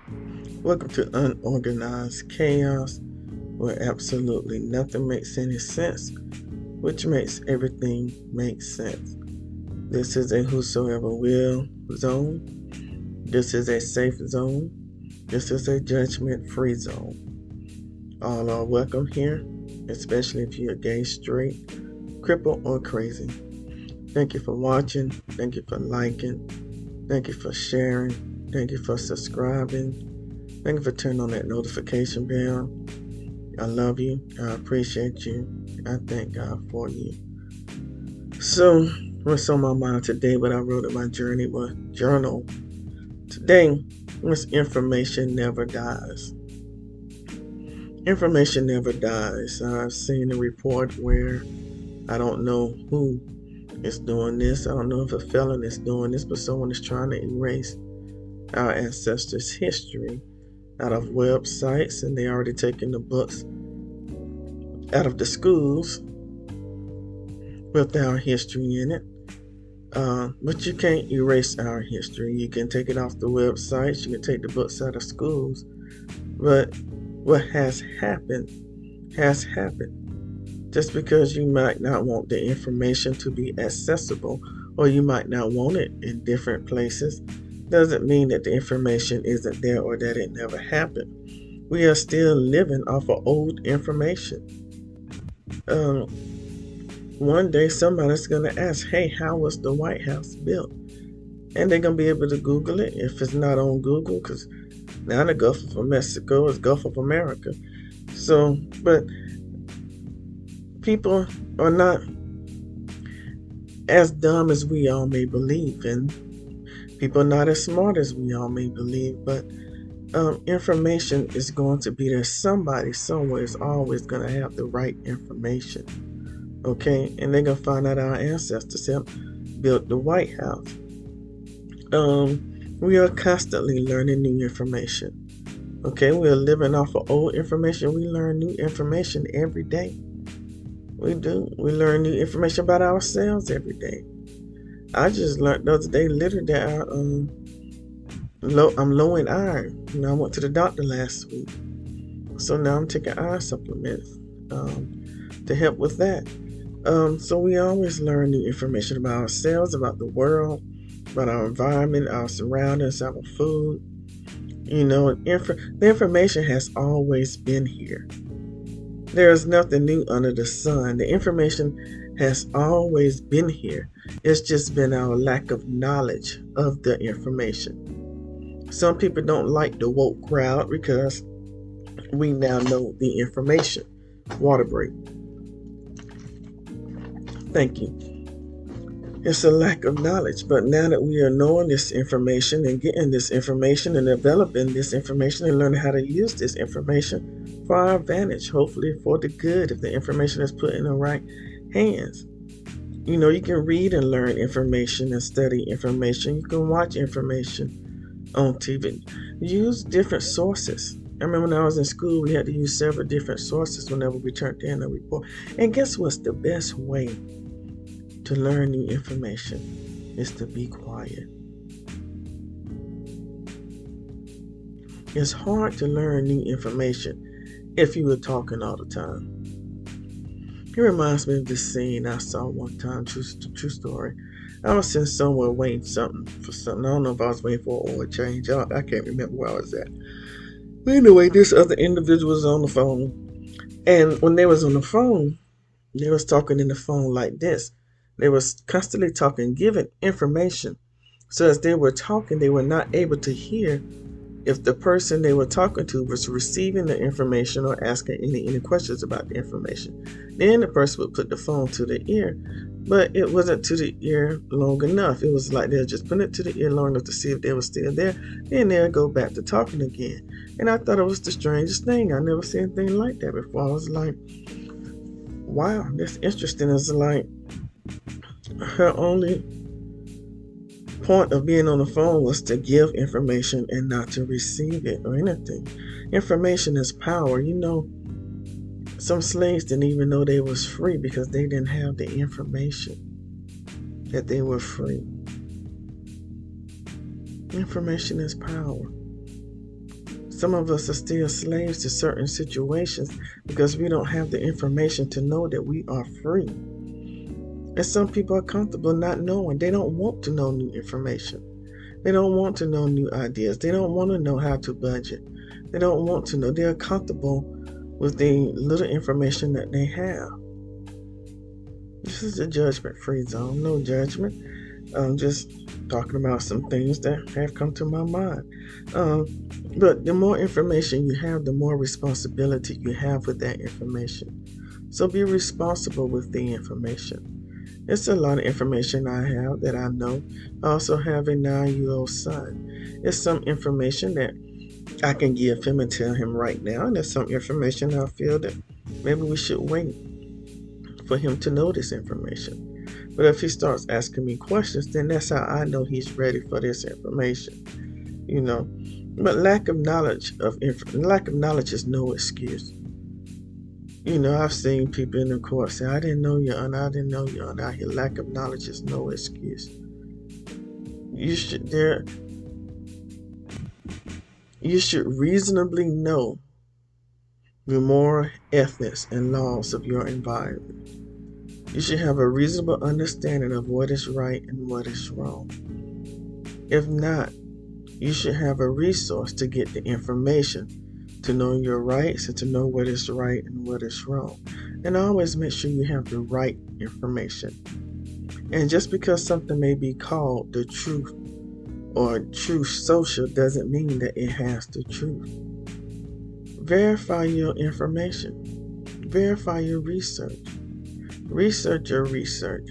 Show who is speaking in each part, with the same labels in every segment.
Speaker 1: Welcome to Unorganized Chaos, where absolutely nothing makes any sense, which makes everything make sense. This is a whosoever will zone. This is a safe zone. This is a judgment-free zone. All are welcome here, especially if you're gay, straight, crippled, or crazy. Thank you for watching. Thank you for liking. Thank you for sharing. Thank you for subscribing. Thank you for turning on that notification bell. I love you. I appreciate you. I thank God for you. So, what's on my mind today? What I wrote in my journal today was information never dies. Information never dies. I've seen a report where I don't know who is doing this. I don't know if a felon is doing this, but someone is trying to erase our ancestors' history out of websites, and they already taken the books out of the schools with our history in it. But you can't erase our history. You can take it off the websites, you can take the books out of schools, but what has happened has happened. Just because you might not want the information to be accessible, or you might not want it in different places, doesn't mean that the information isn't there or that it never happened. We are still living off of old information. One day somebody's going to ask, hey, how was the White House built? And they're going to be able to Google it if it's not on Google, because now the Gulf of Mexico is Gulf of America. So, but people are not as dumb as we all may believe, and people are not as smart as we all may believe, but information is going to be there. Somebody somewhere is always going to have the right information. Okay, and they're going to find out our ancestors helped build the White House. We are constantly learning new information. Okay, we are living off of old information. We learn new information every day. We do. We learn new information about ourselves every day. I just learned the other day, literally, that I'm low in iron. I went to the doctor last week, so now I'm taking iron supplements to help with that. So we always learn new information about ourselves, about the world, about our environment, our surroundings, our food. The information has always been here. There is nothing new under the sun. The information has always been here. It's just been our lack of knowledge of the information. Some people don't like the woke crowd because we now know the information. Water break. Thank you. It's a lack of knowledge, but now that we are knowing this information and getting this information and developing this information and learning how to use this information for our advantage, hopefully for the good, if the information is put in the right hands. You can read and learn information and study information. You can watch information on TV. Use different sources. I remember when I was in school, we had to use several different sources whenever we turned in a report. And guess what's the best way to learn new information is to be quiet. It's hard to learn new information if you were talking all the time. It reminds me of this scene I saw one time, true story. I was sitting somewhere waiting for something. I don't know if I was waiting for an oil change. I can't remember where I was at. But anyway, this other individual was on the phone. And when they was on the phone, they was talking in the phone like this. They was constantly talking, giving information. So as they were talking, they were not able to hear if the person they were talking to was receiving the information or asking any questions about the information. Then the person would put the phone to the ear, but it wasn't to the ear long enough. It was like they'll just put it to the ear long enough to see if they were still there. Then they'll go back to talking again. And I thought it was the strangest thing. I never seen anything like that before. I was like, wow, that's interesting. It's like her only point of being on the phone was to give information and not to receive it or anything. Information is power. Some slaves didn't even know they was free because they didn't have the information that they were free. Information is power. Some of us are still slaves to certain situations because we don't have the information to know that we are free. And some people are comfortable not knowing. They don't want to know new information. They don't want to know new ideas. They don't want to know how to budget. They don't want to know. They're comfortable with the little information that they have. This is a judgment-free zone. No judgment. I'm just talking about some things that have come to my mind. But the more information you have, the more responsibility you have with that information. So be responsible with the information. It's a lot of information I have that I know. I also have a 9-year-old son. It's some information that I can give him and tell him right now, and there's some information I feel that maybe we should wait for him to know this information. But if he starts asking me questions, then that's how I know he's ready for this information. But lack of knowledge is no excuse. I've seen people in the court say, I didn't know Your Honor, I didn't know Your Honor. I hear lack of knowledge is no excuse. You should reasonably know the moral ethics and laws of your environment. You should have a reasonable understanding of what is right and what is wrong. If not, you should have a resource to get the information to know your rights and to know what is right and what is wrong. And always make sure you have the right information. And just because something may be called the truth or truth social doesn't mean that it has the truth. Verify your information. Verify your research. Research your research.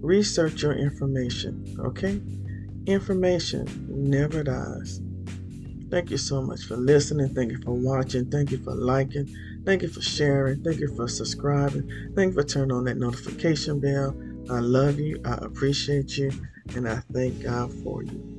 Speaker 1: Research your information, okay? Information never dies. Thank you so much for listening. Thank you for watching. Thank you for liking. Thank you for sharing. Thank you for subscribing. Thank you for turning on that notification bell. I love you. I appreciate you. And I thank God for you.